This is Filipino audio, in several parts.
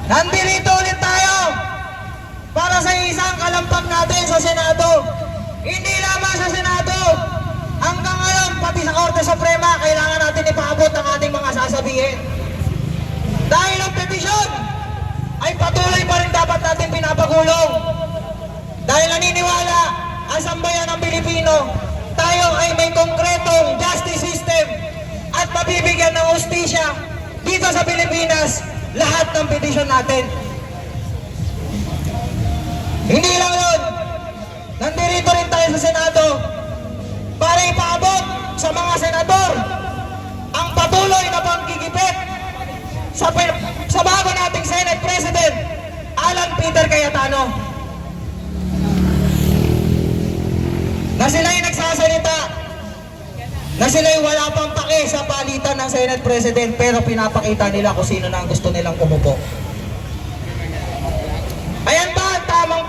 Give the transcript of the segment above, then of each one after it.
Nandito ulit tayo para sa isang kalampag natin sa Senado. Hindi lamang sa Senado, hanggang ngayon pati sa Korte Suprema kailangan natin ipaabot ang ating mga sasabihin. Dahil ang petisyon ay patuloy pa rin dapat natin pinapagulong. Dahil naniniwala ang sambayan ng Pilipino, tayo ay may konkretong justice system at mabibigyan ng hustisya dito sa Pilipinas lahat ng petisyon natin. Hindi lang yun, nandito rin tayo sa Senado para ipaabot sa mga senador ang patuloy na panggigipit sa bago nating Senate President Alan Peter Cayetano, na sila'y nagsasalita na sila'y wala pang pake sa palitan ng Senate President, pero pinapakita nila kung sino na ang gusto nilang umupo. Ayan ba ang tamang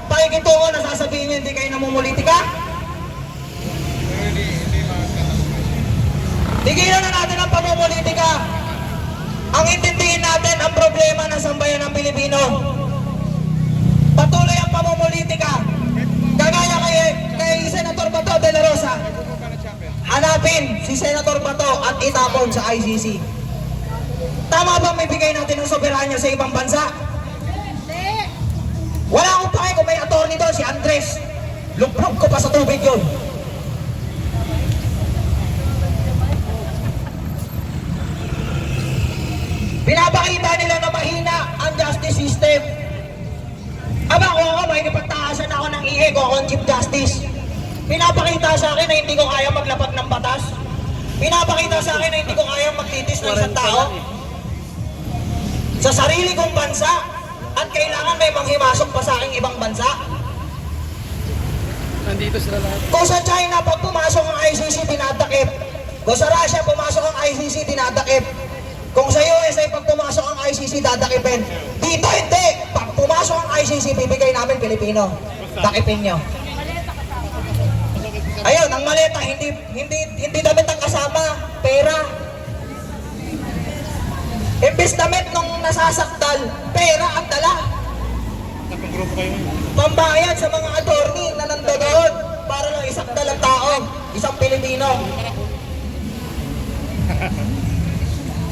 pakikitungo na sasabihin nyo hindi kayo namumulitika? Tigilan na natin ang pamumulitika. Ang intindihin natin ang problema ng sambayan ng Pilipino. Patuloy ang pamumulitika. Kagaya kay Senator Bato de la Rosa, hanapin si Senator Bato at itapon sa ICC. Tama bang may bigay natin ng soberanya sa ibang bansa? Wala akong pake kung may attorney doon, si Andres. Lubrog ko pa sa tubig yun. Pinapakita nila na mahina ang justice system. Aba, kung ako may ipagtaasan ako ng IE ko akong Chief Justice. Pinapakita sa akin na hindi ko kaya maglapag ng batas. Pinapakita sa akin na hindi ko kaya magtitis ng isang tao sa sarili kong bansa at kailangan may manghimasok pa sa aking ibang bansa. Nandito sila lahat. Kung sa China, pag pumasok ang ICC, dinadakip. Kung sa Russia, pumasok ang ICC, dinadakip. Kung sa USA, pag pumasok ang ICC, dadakipin. Dito, hindi. Pag pumasok ang ICC, bibigay namin Pilipino. Dakipin nyo. Ayun, ang maleta, hindi damit ang kasama, pera. Imbis damit nung nasasaktal, pera ang dala. Nakagrupo kayo. Pambayad sa mga attorney na nandoon para lang isaktal ang tao, isang Pilipino.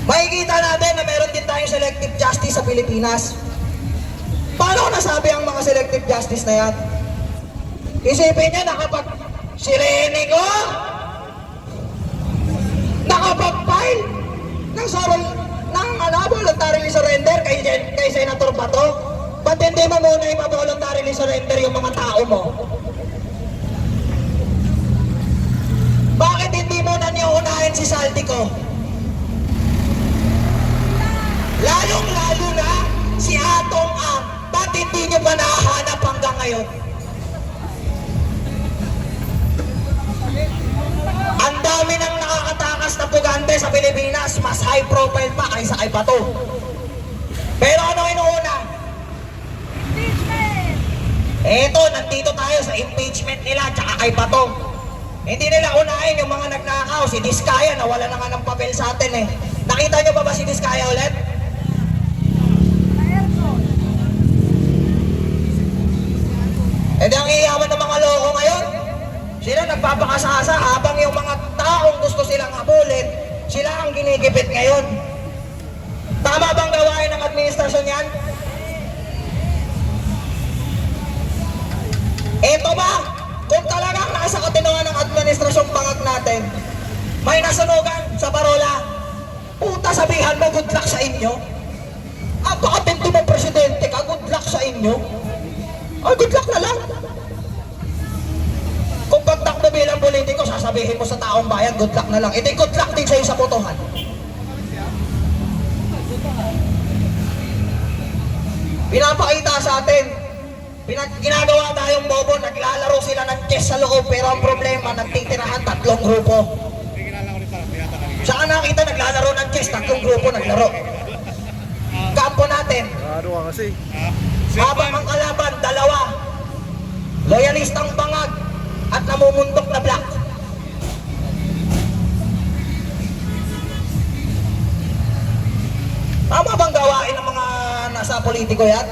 Makikita natin na meron din tayong selective justice sa Pilipinas. Paano nasabi ang mga selective justice na yan? Isipin niya na kapag si Rene ko nakapag-file ng voluntarily surrender kay Senator Bato, ba't hindi mo muna ipa-voluntarily surrender yung mga tao mo? Bakit hindi muna niyo unahin si Saldico? Lalong-lalo na si Atong A, ba't hindi nyo ba nahanap hanggang ngayon? Ang dami ng nakakatakas na pugante sa Pilipinas, mas high profile pa kaysa kay Bato. Pero ano inuuna? Impeachment! Eto, nandito tayo sa impeachment nila tsaka kay Bato. Hindi nila unahin yung mga nagnakaw. Si Diskaya, nawala na nga ng papel sa atin eh. Nakita nyo ba si Diskaya ulit? E di ang iyaman ng mga loko ngayon, sila nagpapakasasa habang yung mga taong gusto silang habulin, sila ang ginigipit ngayon. Tama bang gawain ng administrasyon yan? Eto ba? Kung talagang nasa katinuan ng administrasyong bangag natin, may nasunugan sa parola, puta sabihan mo good luck sa inyo. Apakatindi mo presidente ka, good luck sa inyo. Ay, good luck na lang. Kung pagtakbo bilang politiko, sasabihin mo sa taong bayan, good luck na lang. Ito good luck din sa'yo sa botohan. Pinapakita sa atin, ginagawa tayong bobo, naglalaro sila ng chess sa loob, pero ang problema, nagtitirahan 3 grupo. Saan nakita naglalaro ng chess, 3 grupo naglaro. Kampo natin. Ano ka kasi? Habang ang kalaban, 2. Loyalistang bangag at namumundok na black. Tama bang gawain ng mga nasa politiko yan?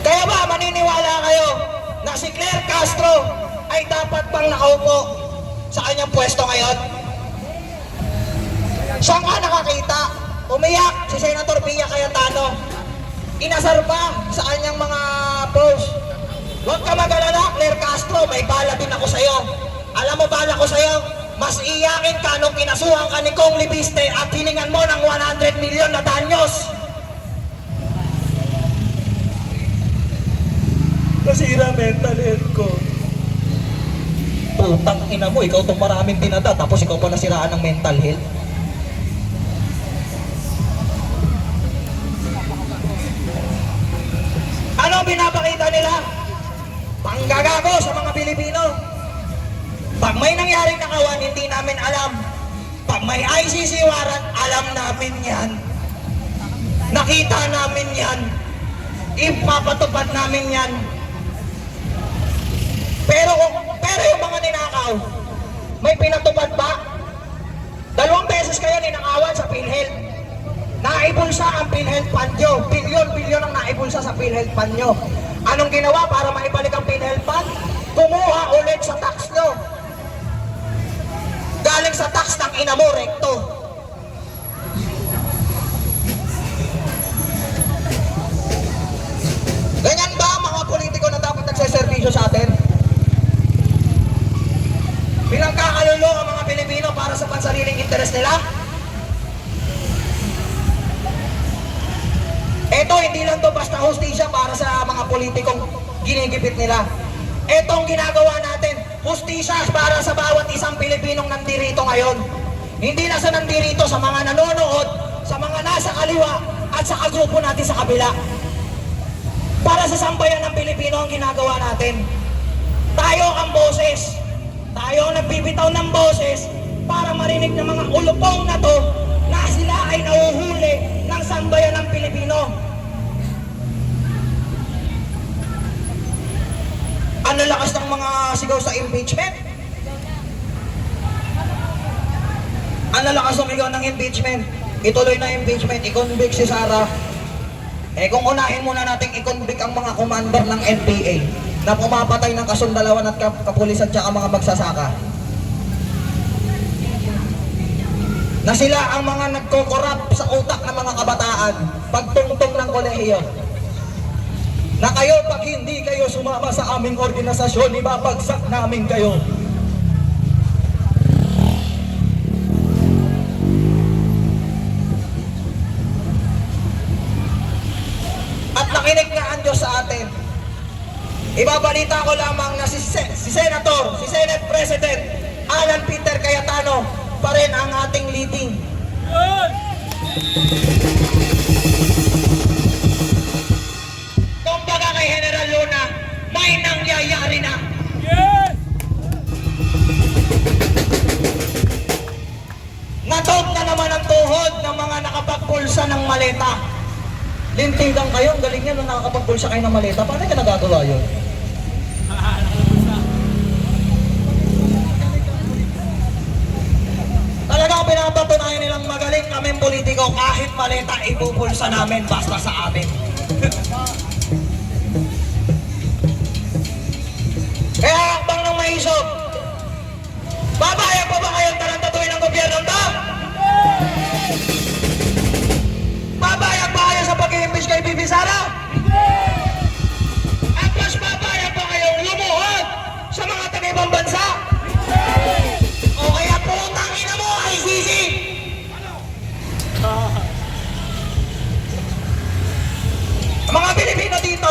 Kaya ba maniniwala kayo na si Claire Castro ay dapat bang nakaupo sa kanyang pwesto ngayon? Saan ka nakakita? Umiyak si Senator Pia Cayetano. Inasar pa sa kanyang mga post. Huwag ka mag-alala, Claire Castro, may bala din ako sa'yo. Alam mo bala ko sa'yo? Mas iyakin ka nung kinasuhan ka ni Kong Libiste at hiningan mo ng 100 milyon na danyos. Nasira mental health ko. Putang ina mo, ikaw itong maraming dinada, tapos ikaw pa nasiraan ng mental health. Ano binapakita nila? Panggagago sa mga Pilipino. Pag may nangyaring nakawan, hindi namin alam. Pag may ICC warrant, alam namin yan. Nakita namin yan. Ipapatupad namin yan. Pero yung mga ninakaw, may pinatupad ba? 2 beses kayo ninakawan sa PhilHealth. Naibulsa ang PhilHealth Fund nyo. Bilyon ang naibulsa sa PhilHealth Fund nyo. Anong ginawa para maibalik ang PhilHealth Fund? Kumuha ulit sa tax nyo. Galing sa tax ng ina mo, rekto. Ganyan ba mga politiko na dapat nagseservisyo sa atin? Pinagkakalulo ang mga Pilipino para sa pansariling interes nila? Ito, hindi lang to basta hustisya para sa mga politikong ginigipit nila. Etong ginagawa natin, hustisya para sa bawat isang Pilipinong nandirito ngayon. Hindi na sa nandirito, sa mga nanonood, sa mga nasa kaliwa, at sa kagrupo natin sa kabila. Para sa sambayan ng Pilipino ang ginagawa natin. Tayo ang boses. Tayo ang nagbibitaw ng boses para marinig ng mga ulupong na to na sila ay nauhuli ng sambayan ng Pilipino. Ano lakas ng mga sigaw sa impeachment? Ano lakas sumigaw ng impeachment? Ituloy na impeachment, i-convict si Sara. Kung unahin muna natin i-convict ang mga commander ng NPA na pumapatay ng kasundalawan at kapulisan tsaka mga magsasaka. Na sila ang mga nagko-corrupt sa utak ng mga kabataan pagtungtong ng kolehiyo. Na kayo, pag hindi kayo sumama sa aming organisasyon, ibabagsak namin kayo. At nakinig nga ang Diyos sa atin. Ibabalita ko lamang na si Senator, si Senate President Alan Peter Cayetano pa rin ang ating leading. Kumbaga kay General Luna, may nangyayari na. Natog na naman ang tuhod ng mga nakapagpulsa ng maleta. Lintigang kayo, ang galing yan nung nakakapagpulsa kayo ng maleta. Paano ka nagagawa yun? Talagang pinapatunayan nilang magaling kaming politiko kahit maleta ipupulsa namin basta sa amin. Kaya hakbang ng maisog, babayag pa ba kayong tarantatuin ng gobyerno to? Babayag pa kayo sa pag-i-impeach kay Bibi Sara? At mas babayag pa kayong lumuhod sa mga taga-ibang bansa? O kaya putang ina mo, ICC! Ang mga Pilipino dito,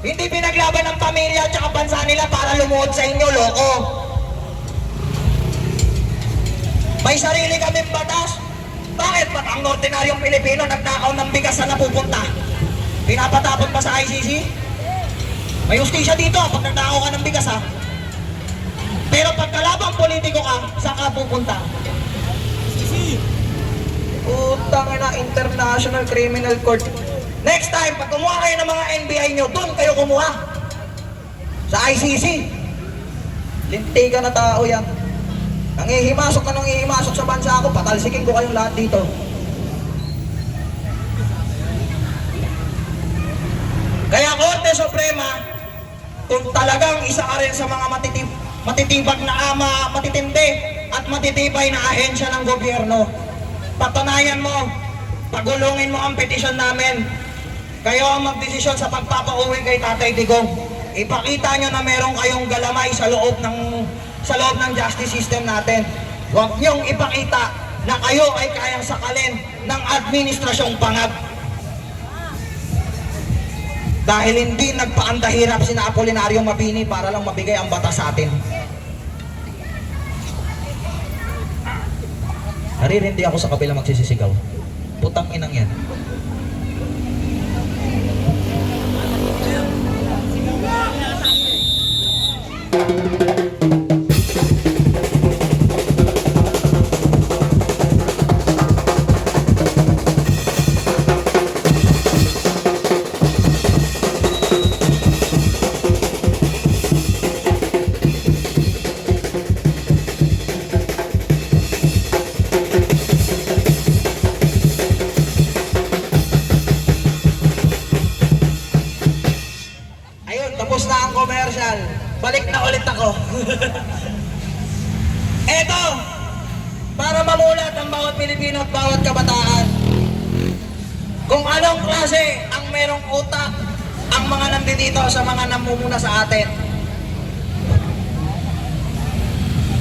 hindi pinaglaban ng pamilya at bansa nila para lumuhod sa inyo, loko. May sarili kaming batas. Bakit? Ba't ang ordinaryong Pilipino nagnakaw ng bigas na napupunta? Pinapatapon pa sa ICC? May justisya dito pag nagnakaw ka ng bigas, ha? Pero pag kalabang politiko ka, saan ka pupunta? Utang na International Criminal Court. Next time, pag kumuha kayo ng mga NBI nyo, doon kayo kumuha. Sa ICC. Lintigan na tao yan. Nangihimasok sa bansa ako, patalsikin ko kayong lahat dito. kung talagang isa ka rin sa mga matitibag na ama, matitindi at matitibay na ahensya ng gobyerno, patunayan mo, pagulungin mo ang petisyon namin. Kayo ang magdesisyon sa pagpapauwi kay Tatay Digong. Ipakita nyo na meron kayong galamay sa loob ng justice system natin. Huwag nyong ipakita na kayo ay kayang sakalin ng administrasyong pangab. Dahil hindi nagpaandahirap sina Apolinario Mabini para lang mabigay ang batas sa atin. Naririndi ako sa kabila magsisisigaw. Putang inang yan. Tapos na ang commercial. Balik na ulit ako. Eto, para mamulat ang bawat Pilipino at bawat kabataan. Kung anong klase ang merong utak ang mga nandito sa mga namumuna sa atin.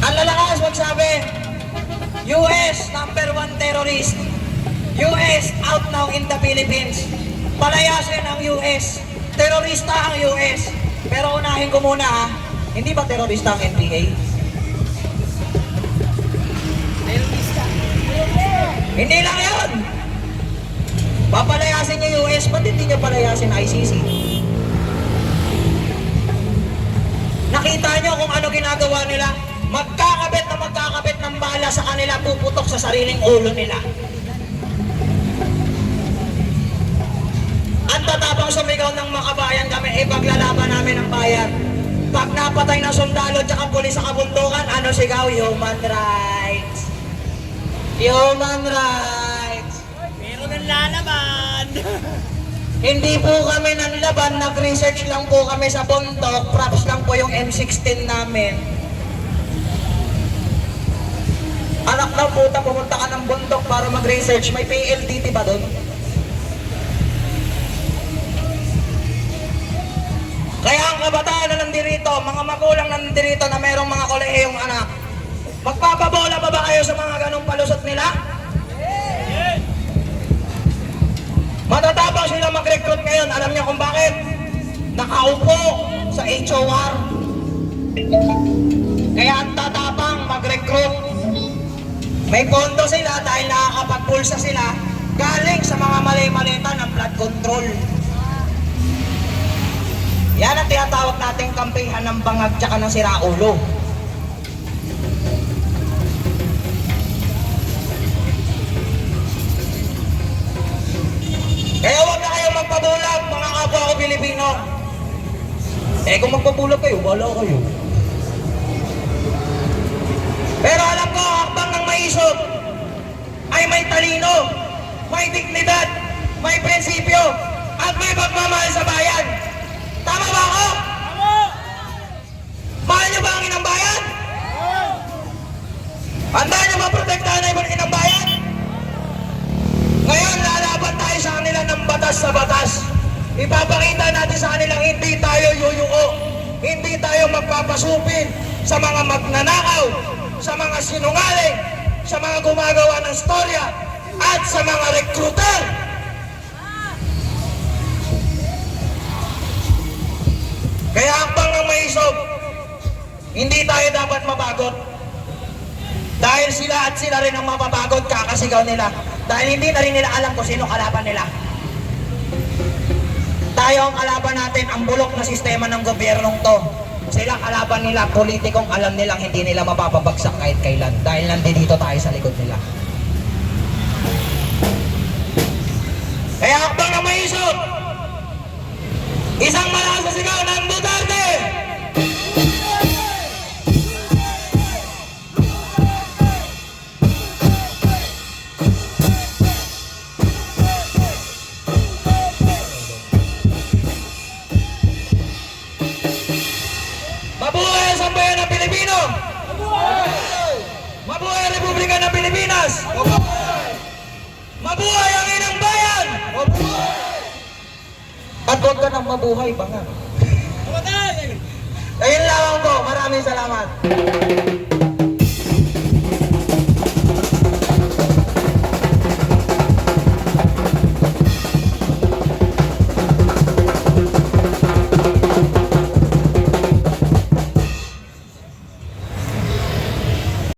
Ang lalakas magsabi, US #1 terrorist. US out now in the Philippines. Palayasin ang US. Terorista ang US. Pero unahin ko muna ha, hindi ba terorista ang NPA? Terorista. Hindi lang yun. Papalayasin niyo US, ba't hindi niyo palayasin ICC? Nakita niyo kung ano ginagawa nila? Magkakabit ng bala sa kanila, puputok sa sariling ulo nila. Ang tatapang sumigaw ng makabayan kami, ipaglalaban namin ang bayan. Pag napatay na sundalo at pulis sa kabundukan, ano sigaw? Human rights. Human rights. Pero nanlalaban. Hindi po kami nanlaban, nag-research lang po kami sa bundok, props lang po yung M16 namin. Anak ng puta, pumunta ka ng bundok para mag-research, may PLDT ba doon? Kaya ang kabataan na nandirito, mga magulang na nandirito na mayroong mga kolehiyong anak, magpapabola pa ba kayo sa mga ganong palusot nila? Matatapang sila mag-recruit ngayon. Alam niyo kung bakit? Nakaupo sa HOR. Kaya ang tatapang mag-recruit. May pondo sila dahil nakakapagpulsa sila galing sa mga mali-malita ng blood control. Yan ang tinatawag nating kampihan ng bangag tsaka ng siraulo. Kaya huwag na kayong magpabulag, mga kapwa ko Pilipino. Kung magpabulag kayo, wala kayo. Pero alam ko, hakbang ng maisog ay may talino, may dignidad, may prinsipyo, at may pagmamahal sa bayan. Tama ba ako? Tama! Mahal niyo ba ang inang bayan? Handa niyo ba protektahan ang inang bayan? Ngayon, lalaban tayo sa kanila ng batas sa batas. Ipapakita natin sa kanilang hindi tayo yuyuko, hindi tayo magpapasupin sa mga magnanakaw, sa mga sinungaling, sa mga gumagawa ng storya, at sa mga rekruter. Kaya hakbang ng maisog, hindi tayo dapat mabagot. Dahil sila at sila rin ang mapabagot, kakasigaw nila. Dahil hindi na rin nila alam kung sino kalaban nila. Tayo ang kalaban natin, ang bulok na sistema ng gobyernong to. Sila kalaban nila, politikong alam nilang hindi nila mapapabagsak kahit kailan. Dahil nandito tayo sa likod nila. Kaya hakbang ng maisog, isang malakas na sigaw ng Duterte! mabuhay, banga. Kamatay! Ayun lamang po, maraming salamat.